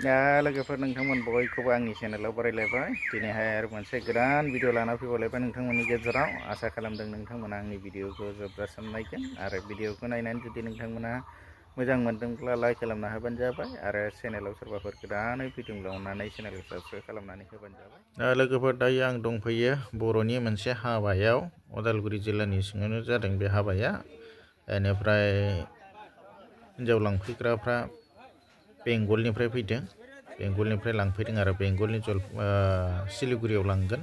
Ya लोगोफोर नोंथांमोन बयखौबो आंनि चेनेलाव बरायलायबाय दिनैहाय आरो मोनसे गोदान भिडिअ लाना फैबावलायबाय नोंथांमोननि गेजेराव आसा खालामदों नोंथांमोना आंनि भिडिअखौ जोबजासिम नायगोन आरो भिडिअखौ नायनानै जुदि नोंथांमोना मोजां मोनदोंब्ला लाइक खालामना होबानो जाबाय आरो चेनेलाव सोरबाफोर गोदानै फैदोंब्ला अननानै चेनेलखौ साबस्क्राइब खालामनानै होबानो जाबाय। दा लोगोफोर दायो आं दंफैयो बर'नि मोनसे हाबायाव उदालगुरि जिल्लानि सिङावनो जादों बे हाबाया बेनिफ्राय हिनजाव लांफैग्राफ्रा बेंगलनिफ्राय फैदों बेंगलनिफ्राय लांफैदों आरो बेंगलनि सिलिगुरियाव लांगोन।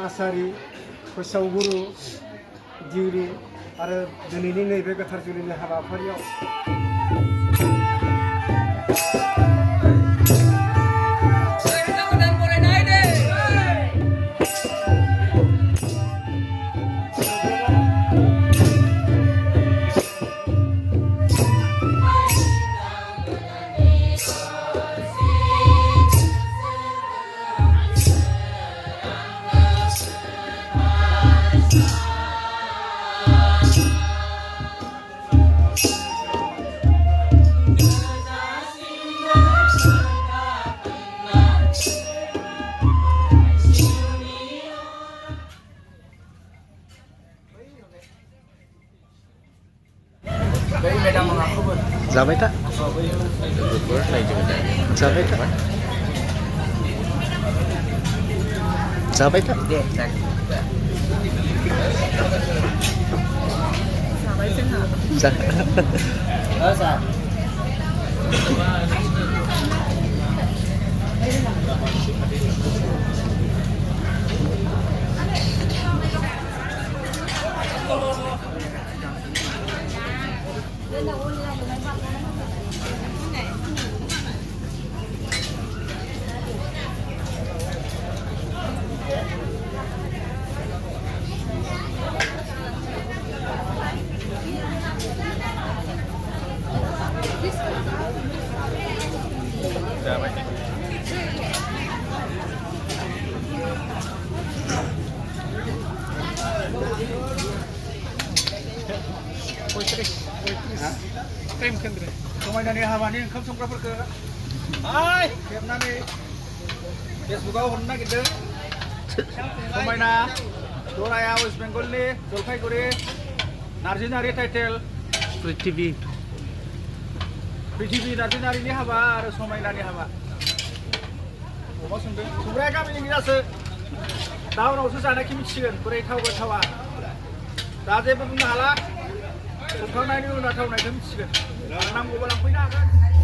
आसारि फोसावगुरु दिउरि आरो दिनैनि नैबे गोथार जुलिनि हाबाफारियाव जाबाय था जाबाय था जाबाय था दे जाबाय समायनानि हाबानि ओंखाम संग्राफोरखौ हाय खेबनानै फेसबुकाव हरनो नागिरदों। समायना दराया वेस्ट बेंगलनि जलपाइगुरि नार्जिनारि टाइटेल पृथिबी नार्जिनारिनि हाबा आरो समायनानि हाबा। अमा संदों संग्राया गामिनि गोजासो टाउनावसो जानायखौ मिथिसिगोन बोरै थाव गोथावा दा जेबो बुंनो हाला संखांनायनि उनाव थावनायखौ मिथिगोन नांगौबा लांफैनो हागोन